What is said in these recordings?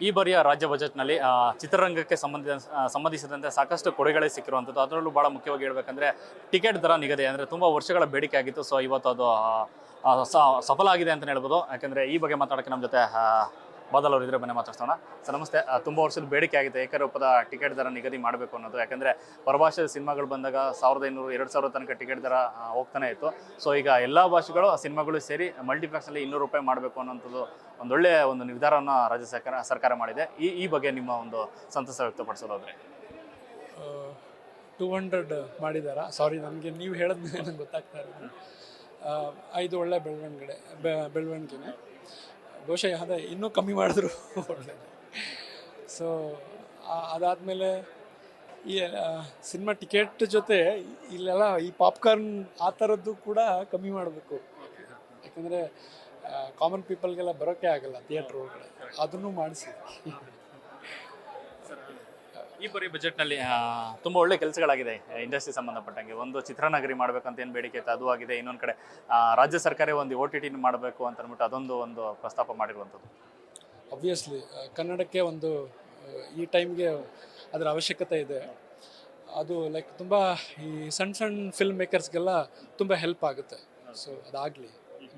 ಈ ಬಾರಿಯ ರಾಜ್ಯ ಬಜೆಟ್ನಲ್ಲಿ ಚಿತ್ರರಂಗಕ್ಕೆ ಸಂಬಂಧಿಸಿದಂತೆ ಸಾಕಷ್ಟು ಕೊಡುಗೆಗಳೇ ಸಿಕ್ಕಿರುವಂಥದ್ದು. ಅದರಲ್ಲೂ ಭಾಳ ಮುಖ್ಯವಾಗಿ ಹೇಳಬೇಕಂದ್ರೆ ಟಿಕೆಟ್ ದರ ನಿಗದಿ ಅಂದರೆ ತುಂಬ ವರ್ಷಗಳ ಬೇಡಿಕೆ ಆಗಿತ್ತು. ಸೊ ಇವತ್ತು ಅದು ಸಫಲ ಆಗಿದೆ ಅಂತಲೇ ಹೇಳ್ಬೋದು. ಯಾಕೆಂದರೆ ಈ ಬಗ್ಗೆ ಮಾತಾಡೋಕ್ಕೆ ನಮ್ಮ ಜೊತೆ ಬಾದಲ್ ಅವರು ಇದ್ರೆ ಬನ್ನಿ ಮಾತಾಡ್ಸೋಣ. ಸರ್ ನಮಸ್ತೆ. ತುಂಬ ವರ್ಷದ ಬೇಡಿಕೆ ಆಗಿದೆ ಏಕರೂಪದ ಟಿಕೆಟ್ ದರ ನಿಗದಿ ಮಾಡಬೇಕು ಅನ್ನೋದು. ಯಾಕೆಂದರೆ ಪರಭಾಷೆ ಸಿನಿಮಾಗಳು ಬಂದಾಗ 1500-2000 ತನಕ ಟಿಕೆಟ್ ದರ ಹೋಗ್ತಾನೆ ಇತ್ತು. ಸೊ ಈಗ ಎಲ್ಲ ಭಾಷೆಗಳು ಸಿನಿಮಾಗಳು ಸೇರಿ ಮಲ್ಟಿಪ್ಲೆಕ್ಸಲ್ಲಿ 200 ರೂಪಾಯಿ ಮಾಡಬೇಕು ಅನ್ನೋಂಥದ್ದು ಒಂದೊಳ್ಳೆಯ ನಿರ್ಧಾರವನ್ನು ರಾಜ್ಯ ಸರ್ಕಾರ ಮಾಡಿದೆ. ಈ ಬಗ್ಗೆ ನಿಮ್ಮ ಒಂದು ಸಂತಸ ವ್ಯಕ್ತಪಡಿಸೋದಾದ್ರೆ 200 ಮಾಡಿದಾರಾ? ಸಾರಿ, ನನಗೆ ನೀವು ಹೇಳಿದ್ಮೇಲೆ ನನಗೆ ಗೊತ್ತಾಗ್ತಾ ಇರೋದು. ಇದು ಒಳ್ಳೆ ಬೆಳವಣಿಗೆನೆ. ಬಹುಶಃ ಅದೇ ಇನ್ನೂ ಕಮ್ಮಿ ಮಾಡಿದ್ರು ಒಳ್ಳೆಯದು. ಸೊ ಅದಾದಮೇಲೆ ಈ ಸಿನಿಮಾ ಟಿಕೆಟ್ ಜೊತೆ ಇಲ್ಲೆಲ್ಲ ಈ ಪಾಪ್ಕಾರ್ನ್ ಆ ಥರದ್ದು ಕೂಡ ಕಮ್ಮಿ ಮಾಡಬೇಕು. ಯಾಕಂದರೆ ಕಾಮನ್ ಪೀಪಲ್ಗೆಲ್ಲ ಬರೋಕ್ಕೆ ಆಗಲ್ಲ ಥಿಯೇಟ್ರ್ ಒಳಗಡೆ, ಅದನ್ನು ಮಾಡಿಸಿ. ಈ ಬಾರಿ ಬಜೆಟ್ನಲ್ಲಿ ತುಂಬ ಒಳ್ಳೆ ಕೆಲಸಗಳಾಗಿದೆ ಇಂಡಸ್ಟ್ರಿ ಸಂಬಂಧಪಟ್ಟಂಗೆ. ಒಂದು ಚಿತ್ರನಗರಿ ಮಾಡಬೇಕಂತ ಏನು ಬೇಡಿಕೆ ಇತ್ತು ಅದು ಆಗಿದೆ. ಇನ್ನೊಂದು ಕಡೆ ರಾಜ್ಯ ಸರ್ಕಾರ ಒಂದು OTT ಮಾಡಬೇಕು ಅಂತ ಅಂದ್ಬಿಟ್ಟು ಅದೊಂದು ಪ್ರಸ್ತಾಪ ಮಾಡಿರುವಂಥದ್ದು. ಆಬ್ವಿಯಸ್ಲಿ ಕನ್ನಡಕ್ಕೆ ಒಂದು ಈ ಟೈಮ್ಗೆ ಅದರ ಅವಶ್ಯಕತೆ ಇದೆ. ಅದು ಲೈಕ್ ತುಂಬ ಈ ಸಣ್ಣ ಫಿಲ್ಮ್ ಮೇಕರ್ಸ್ಗೆಲ್ಲ ತುಂಬ ಹೆಲ್ಪ್ ಆಗುತ್ತೆ. ಸೊ ಅದಾಗಲಿ,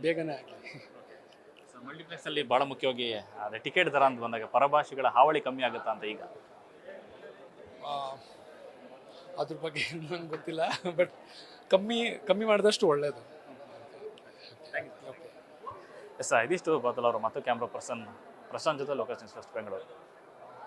ಬೇಗನೆ ಆಗಲಿ. ಮಲ್ಟಿಪ್ಲೆಕ್ಸಲ್ಲಿ ಭಾಳ ಮುಖ್ಯವಾಗಿ ಅದೇ ಟಿಕೆಟ್ ದರ ಅಂತ ಬಂದಾಗ ಪರಭಾಷೆಗಳ ಹಾವಳಿ ಕಮ್ಮಿ ಆಗುತ್ತಾ ಅಂತ ಈಗ ಅದ್ರ ಬಗ್ಗೆ ನನಗೆ ಗೊತ್ತಿಲ್ಲ, ಬಟ್ ಕಮ್ಮಿ ಮಾಡಿದಷ್ಟು ಒಳ್ಳೆಯದು. ಎಸ್ ಇದಿಷ್ಟು ಬಾದಲ್ ಅವರು ಮತ್ತು ಕ್ಯಾಮ್ರಾ ಪರ್ಸನ್ ಪ್ರಶಾಂತ್ ಜೊತೆ ಲೋಕೇಶ್ ನ್ಯೂಸ್ ಫಸ್ಟ್ ಬೆಂಗಳೂರು.